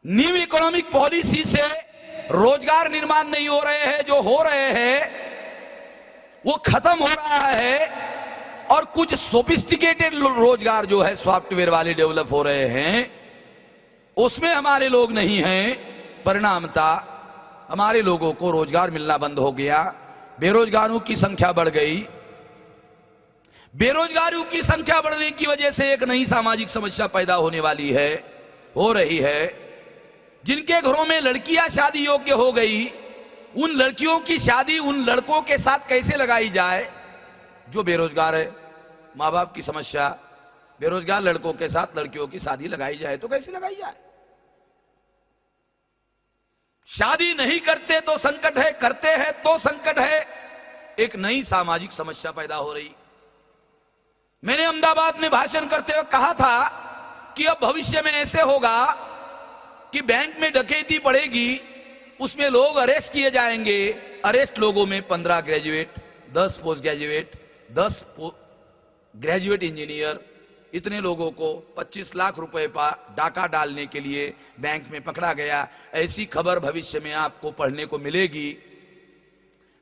New economic policy से रोजगार निर्माण नहीं हो रहे हैं, जो हो रहे हैं वो खत्म हो रहा है, और कुछ सोफिस्टिकेटेड रोजगार जो है सॉफ्टवेयर वाले डेवलप हो रहे हैं, उसमें हमारे लोग नहीं हैं। परिणामता हमारे लोगों को रोजगार मिलना बंद हो गया, बेरोजगारों की संख्या बढ़ गई। बेरोजगारों की संख्या बढ़ने की वजह से एक नई सामाजिक समस्या पैदा होने वाली है, हो रही है। जिनके घरों में लड़कियां शादी योग्य हो गई, उन लड़कियों की शादी उन लड़कों के साथ कैसे लगाई जाए जो बेरोजगार है। माँ बाप की समस्या, बेरोजगार लड़कों के साथ लड़कियों की शादी लगाई जाए तो कैसे लगाई जाए। शादी नहीं करते तो संकट है, करते हैं तो संकट है। एक नई सामाजिक समस्या पैदा हो रही। मैंने अहमदाबाद में भाषण करते हुए कहा था कि अब भविष्य में ऐसे होगा कि बैंक में डकैती पड़ेगी, उसमें लोग अरेस्ट किए जाएंगे। अरेस्ट लोगों में 15 graduate, 10 post graduate, 10 graduate engineer, इतने लोगों को 25 लाख रुपए पर डाका डालने के लिए बैंक में पकड़ा गया। ऐसी खबर भविष्य में आपको पढ़ने को मिलेगी।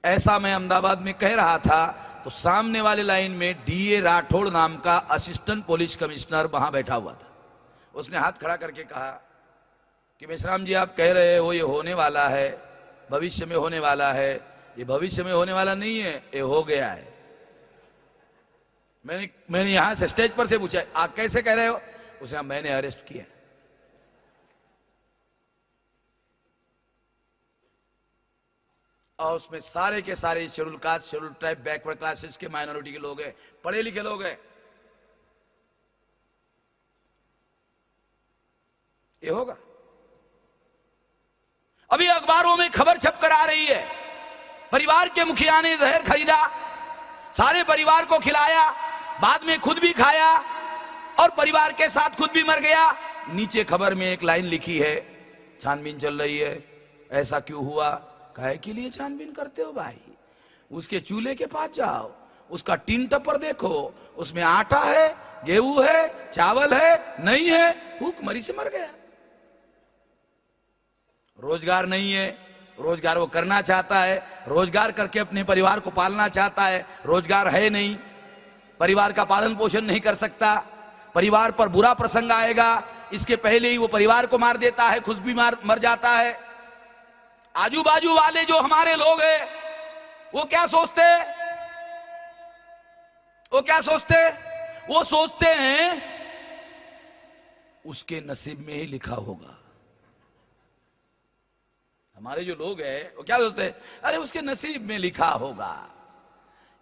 ऐसा मैं अहमदाबाद में कह रहा था तो सामने वाले लाइन में डीए राठौड़ नाम का असिस्टेंट पुलिस कमिश्नर वहां बैठा हुआ था। उसने हाथ खड़ा करके कहा कि मेश्राम जी, आप कह रहे हो ये होने वाला है, भविष्य में होने वाला है। ये भविष्य में होने वाला नहीं है, ये हो गया है। मैंने यहां से स्टेज पर से पूछा, आप कैसे कह रहे हो? उसने कहा, मैंने अरेस्ट किया। और उसमें सारे के सारे schedule caste, schedule tribe, backward classes के, माइनॉरिटी के लोग हैं, पढ़े लिखे लोग हैं। ये होगा। अभी अखबारों में खबर छपकर आ रही है, परिवार के मुखिया ने जहर खरीदा, सारे परिवार को खिलाया, बाद में खुद भी खाया और परिवार के साथ खुद भी मर गया। नीचे खबर में एक लाइन लिखी है, छानबीन चल रही है। ऐसा क्यों हुआ? काहे के लिए छानबीन करते हो भाई? उसके चूल्हे के पास जाओ, उसका टीन टप्पर देखो, उसमें आटा है, गेहूं है, चावल है, नहीं है, भूखमरी से मर गया। रोजगार नहीं है, रोजगार वो करना चाहता है, रोजगार करके अपने परिवार को पालना चाहता है, रोजगार है नहीं, परिवार का पालन पोषण नहीं कर सकता। परिवार पर बुरा प्रसंग आएगा, इसके पहले ही वो परिवार को मार देता है, खुद भी मर जाता है। आजू बाजू वाले जो हमारे लोग हैं वो क्या सोचते? वो क्या सोचते? वो सोचते हैं उसके नसीब में ही लिखा होगा। हमारे जो लोग हैं वो क्या सोचते हैं? अरे उसके नसीब में लिखा होगा।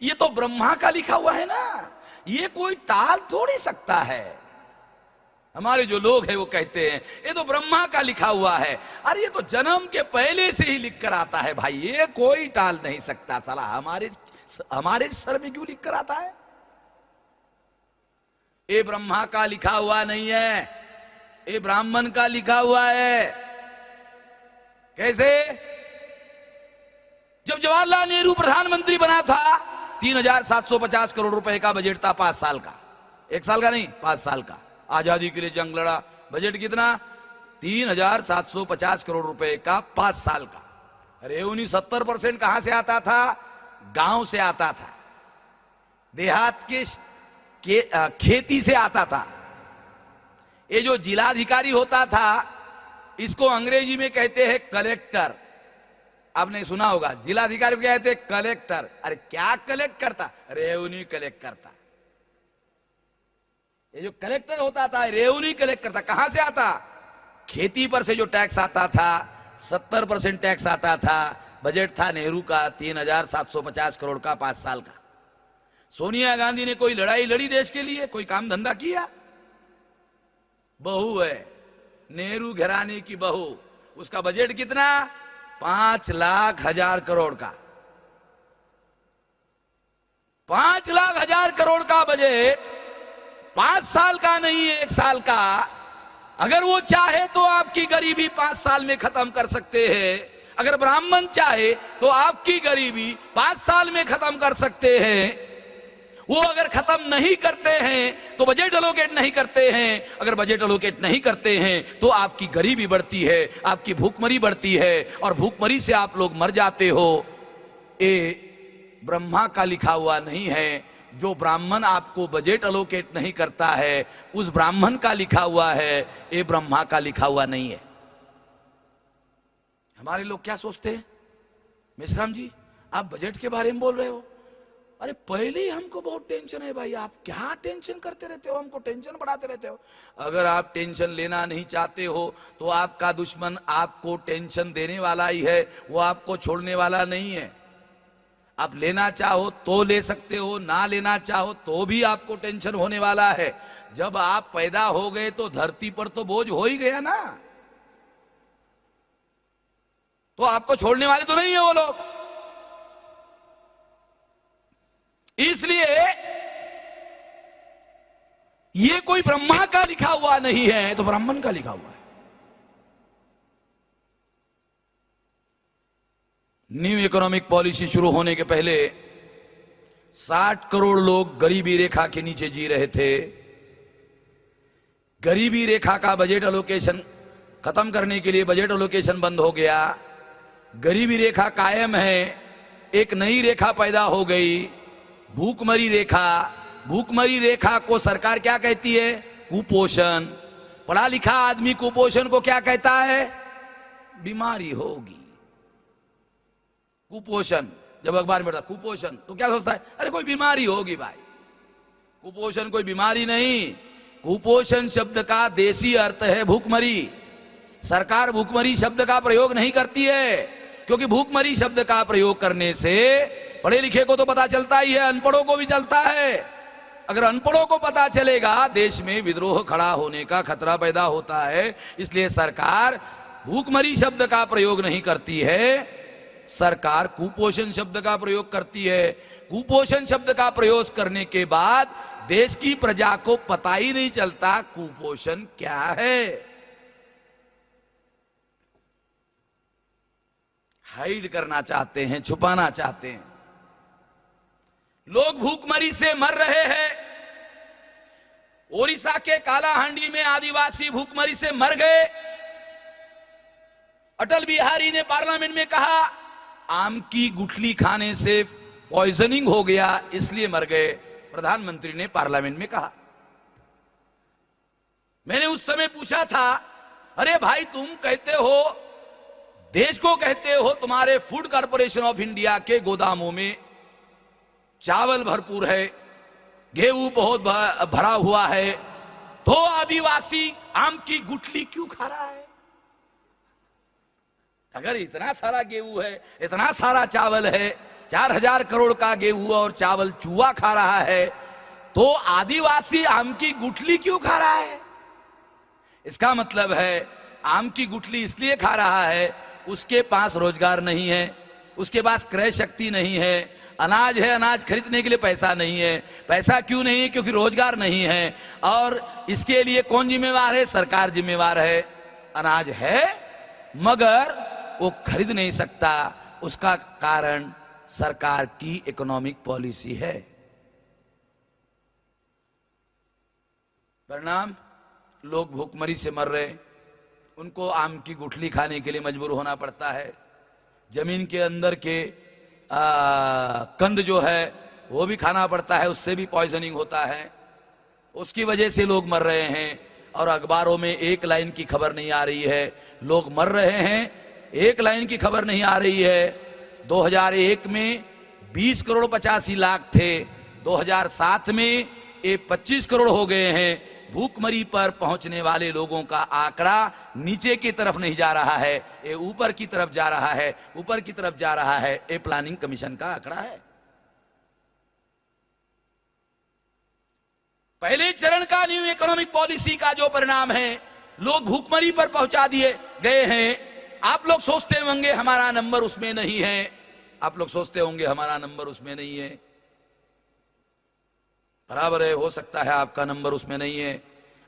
ये तो ब्रह्मा का लिखा हुआ है ना, ये कोई टाल थोड़ी सकता है। हमारे जो लोग हैं वो कहते हैं ये तो ब्रह्मा का लिखा हुआ है। अरे ये तो जन्म के पहले से ही लिख कर आता है भाई, ये कोई टाल नहीं सकता। साला हमारे सर में क्यों लिख कर आता है? ये ब्रह्मा का लिखा हुआ नहीं है, ये ब्राह्मण का लिखा हुआ है। कैसे? जब जवाहरलाल नेहरू प्रधानमंत्री बना था, 3750 करोड़ रुपए का बजट था 5 साल का। 1 साल का नहीं, 5 साल का। आजादी के लिए जंग लड़ा, बजट कितना? 3750 करोड़ रुपए का 5 साल का। रेवेन्यू 70% कहां से आता था? गांव से आता था, देहात के खेती से आता था। ये जो जिलाधिकारी होता था, इसको अंग्रेजी में कहते हैं कलेक्टर। आपने सुना होगा, जिलाधिकारी को कहते हैं कलेक्टर। अरे क्या कलेक्ट करता? रेवेन्यू कलेक्ट करता। ये जो कलेक्टर होता था, रेवेन्यू कलेक्ट करता। कहां से आता? खेती पर से जो टैक्स आता था, 70% टैक्स आता था। बजट था नेहरू का 3750 करोड़ का 5 साल का। सोनिया गांधी ने कोई लड़ाई लड़ी देश के लिए? कोई काम धंधा किया? बहू है, नेहरू घराने की बहू, उसका बजट कितना? 5,00,000 करोड़ का। 5,00,000 करोड़ का बजट 5 साल का नहीं, 1 साल का। अगर वो चाहे तो आपकी गरीबी 5 साल में खत्म कर सकते हैं। अगर ब्राह्मण चाहे तो आपकी गरीबी 5 साल में खत्म कर सकते हैं। वो अगर खत्म नहीं करते हैं तो बजट एलोकेट नहीं करते हैं, अगर बजट एलोकेट नहीं करते हैं तो आपकी गरीबी बढ़ती है, आपकी भूखमरी बढ़ती है और भूखमरी से आप लोग मर जाते हो। ये ब्रह्मा का लिखा हुआ नहीं है। जो ब्राह्मण आपको बजट एलोकेट नहीं करता है उस ब्राह्मण का लिखा हुआ है, ये ब्रह्मा का लिखा हुआ नहीं है। हमारे लोग क्या सोचते हैं, मेश्राम जी आप बजट के बारे में बोल रहे हो, अरे पहले ही हमको बहुत टेंशन है भाई, आप क्या टेंशन करते रहते हो, हमको टेंशन बढ़ाते रहते हो। अगर आप टेंशन लेना नहीं चाहते हो तो आपका दुश्मन आपको टेंशन देने वाला ही है, वो आपको छोड़ने वाला नहीं है। आप लेना चाहो तो ले सकते हो, ना लेना चाहो तो भी आपको टेंशन होने वाला है। जब आप पैदा हो गए तो धरती पर तो बोझ हो ही गया ना, तो आपको छोड़ने वाले तो नहीं है वो लोग। इसलिए ये कोई ब्रह्मा का लिखा हुआ नहीं है, तो ब्राह्मण का लिखा हुआ है। न्यू इकोनॉमिक पॉलिसी शुरू होने के पहले 60 करोड़ लोग गरीबी रेखा के नीचे जी रहे थे। गरीबी रेखा का बजट एलोकेशन खत्म करने के लिए बजट एलोकेशन बंद हो गया। गरीबी रेखा कायम है, एक नई रेखा पैदा हो गई, भूखमरी रेखा। भूखमरी रेखा को सरकार क्या कहती है, कुपोषण। पढ़ा लिखा आदमी कुपोषण को क्या कहता है, बीमारी होगी। कुपोषण, जब अखबार में पढ़ता कुपोषण तो क्या सोचता है, अरे कोई बीमारी होगी भाई। कुपोषण कोई बीमारी नहीं, कुपोषण शब्द का देसी अर्थ है भूखमरी। सरकार भूखमरी शब्द का प्रयोग नहीं करती है, क्योंकि भूखमरी शब्द का प्रयोग करने से पढ़े लिखे को तो पता चलता ही है, अनपढ़ों को भी चलता है। अगर अनपढ़ों को पता चलेगा देश में विद्रोह खड़ा होने का खतरा पैदा होता है। इसलिए सरकार भूखमरी शब्द का प्रयोग नहीं करती है, सरकार कुपोषण शब्द का प्रयोग करती है। कुपोषण शब्द का प्रयोग करने के बाद देश की प्रजा को पता ही नहीं चलता कुपोषण क्या है। हाइड करना चाहते हैं, छुपाना चाहते हैं। लोग भूखमरी से मर रहे हैं। ओडिशा के कालाहांडी में आदिवासी भूखमरी से मर गए। अटल बिहारी ने पार्लियामेंट में कहा आम की गुठली खाने से पॉइजनिंग हो गया इसलिए मर गए। प्रधानमंत्री ने पार्लियामेंट में कहा। मैंने उस समय पूछा था, अरे भाई तुम कहते हो, देश को कहते हो तुम्हारे फूड कॉर्पोरेशन ऑफ इंडिया के गोदामों में चावल भरपूर है, गेहूं बहुत भरा हुआ है, तो आदिवासी आम की गुठली क्यों खा रहा है? अगर इतना सारा गेहूं है, इतना सारा चावल है, 4000 करोड़ का गेहूं और चावल चूहा खा रहा है, तो आदिवासी आम की गुठली क्यों खा रहा है? इसका मतलब है आम की गुठली इसलिए खा रहा है उसके पास रोजगार नहीं है, उसके पास क्रय शक्ति नहीं है। अनाज है, अनाज खरीदने के लिए पैसा नहीं है। पैसा क्यों नहीं है? क्योंकि रोजगार नहीं है। और इसके लिए कौन जिम्मेवार है? सरकार जिम्मेवार है। अनाज है मगर वो खरीद नहीं सकता, उसका कारण सरकार की इकोनॉमिक पॉलिसी है। परिणाम, लोग भूखमरी से मर रहे, उनको आम की गुठली खाने के लिए मजबूर होना पड़ता है। जमीन के अंदर के कंद जो है वो भी खाना पड़ता है, उससे भी पॉइजनिंग होता है। उसकी वजह से लोग मर रहे हैं और अखबारों में एक लाइन की खबर नहीं आ रही है। लोग मर रहे हैं, एक लाइन की खबर नहीं आ रही है। 2001 में 20 करोड़ 85 लाख थे, 2007 में ये 25 करोड़ हो गए हैं। भूखमरी पर पहुंचने वाले लोगों का आंकड़ा नीचे की तरफ नहीं जा रहा है, ये ऊपर की तरफ जा रहा है, ऊपर की तरफ जा रहा है। ये प्लानिंग कमीशन का आंकड़ा है। पहले चरण का न्यू इकोनॉमिक पॉलिसी का जो परिणाम है, लोग भूखमरी पर पहुंचा दिए गए हैं। आप लोग सोचते होंगे हमारा नंबर उसमें नहीं है, आप लोग सोचते होंगे हमारा नंबर उसमें नहीं है। बराबर है, हो सकता है आपका नंबर उसमें नहीं है,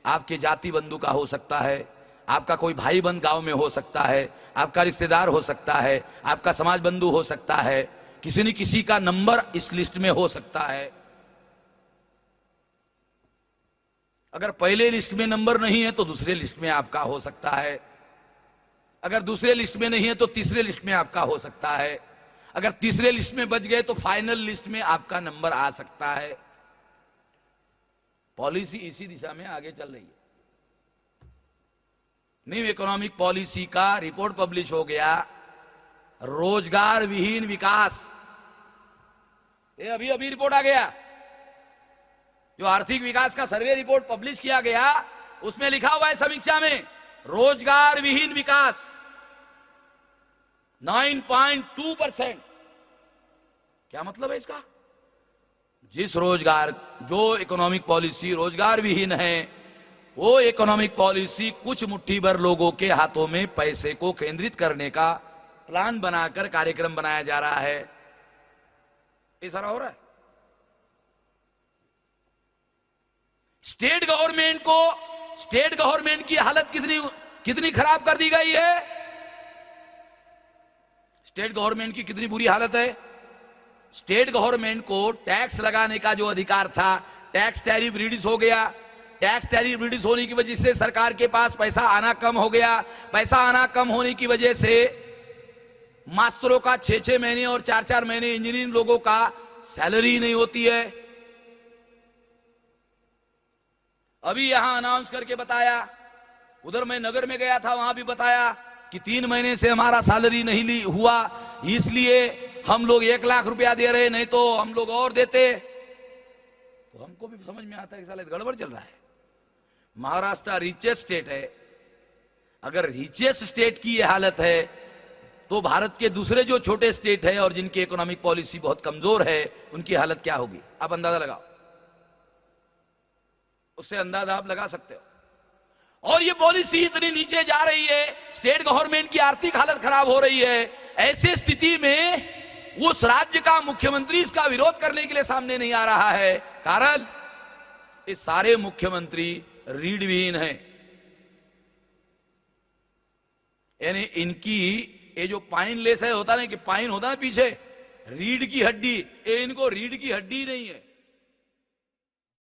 आपके जाति बंधु का हो सकता है, आपका कोई भाई बंद गांव में हो सकता है, आपका रिश्तेदार हो सकता है, आपका समाज बंधु हो सकता है, किसी न किसी का नंबर इस लिस्ट में हो सकता है। अगर पहले लिस्ट में नंबर नहीं है तो दूसरे लिस्ट में आपका हो सकता है, अगर दूसरे लिस्ट में नहीं है तो तीसरे लिस्ट में आपका हो सकता है, अगर तीसरे लिस्ट में बच गए तो फाइनल लिस्ट में आपका नंबर आ सकता है। पॉलिसी इसी दिशा में आगे चल रही है। न्यू इकोनॉमिक पॉलिसी का रिपोर्ट पब्लिश हो गया, रोजगार विहीन विकास, ये अभी अभी रिपोर्ट आ गया। जो आर्थिक विकास का सर्वे रिपोर्ट पब्लिश किया गया उसमें लिखा हुआ है समीक्षा में रोजगार विहीन विकास 9.2%। क्या मतलब है इसका? जिस रोजगार, जो इकोनॉमिक पॉलिसी रोजगार विहीन है, वो इकोनॉमिक पॉलिसी कुछ मुट्ठी भर लोगों के हाथों में पैसे को केंद्रित करने का प्लान बनाकर कार्यक्रम बनाया जा रहा है। ये सारा हो रहा है। स्टेट गवर्नमेंट की हालत कितनी खराब कर दी गई है। स्टेट गवर्नमेंट की कितनी बुरी हालत है। स्टेट गवर्नमेंट को टैक्स लगाने का जो अधिकार था, टैक्स टैरिफ रिड्यूस हो गया। टैक्स टैरिफ रिड्यूस होने की वजह से सरकार के पास पैसा आना कम हो गया। पैसा आना कम होने की वजह से मास्टरों का 6-6 महीने और 4-4 महीने इंजीनियरिंग लोगों का सैलरी नहीं होती है। अभी यहां अनाउंस करके बताया, उधर मैं नगर में गया था, वहां भी बताया कि 3 महीने से हमारा सैलरी नहीं हुआ, इसलिए हम लोग 1 लाख रुपया दे रहे, नहीं तो हम लोग और देते। तो हमको भी समझ में आता है कि साला गड़बड़ चल रहा है। महाराष्ट्र रिचेस्ट स्टेट है, अगर रिचेस्ट स्टेट की यह हालत है तो भारत के दूसरे जो छोटे स्टेट है और जिनकी इकोनॉमिक पॉलिसी बहुत कमजोर है, उनकी हालत क्या होगी? आप अंदाजा लगाओ, उससे अंदाजा आप लगा सकते हो। और ये पॉलिसी इतनी नीचे जा रही है, स्टेट गवर्नमेंट की आर्थिक हालत खराब हो रही है। ऐसे स्थिति में उस राज्य का मुख्यमंत्री इसका विरोध करने के लिए सामने नहीं आ रहा है। कारण, ये सारे मुख्यमंत्री रीढ़ विहीन हैं। यानी इनकी ये जो पाइन लेस है, होता ना कि पाइन होता ना पीछे, रीढ़ की हड्डी, ये इनको रीढ़ की हड्डी नहीं है।